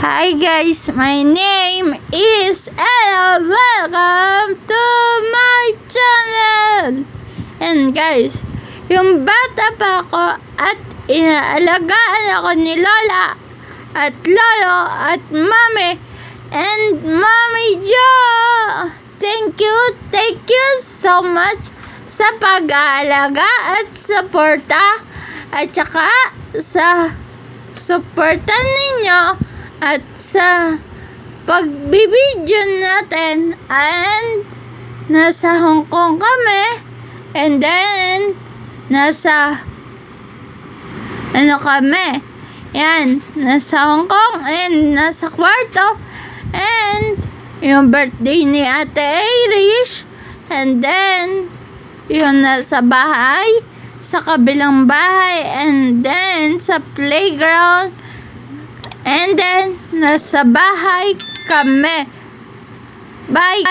Hi guys, my name is Ella. Welcome to my channel. And guys, yung bata pa ako at inaalagaan ako ni Lola at Lolo at Mami and Mommy Jo. Thank you so much sa pag-aalaga at suporta at saka sa suporta ninyo at sa pagbibideo natin. And nasa Hong Kong kami, and then nasa kami, yan, nasa Hong Kong and nasa kwarto, and yung birthday ni Ate Irish, and then yung nasa bahay, sa kabilang bahay, and then sa playground, and then nasa bahay kami. Bye!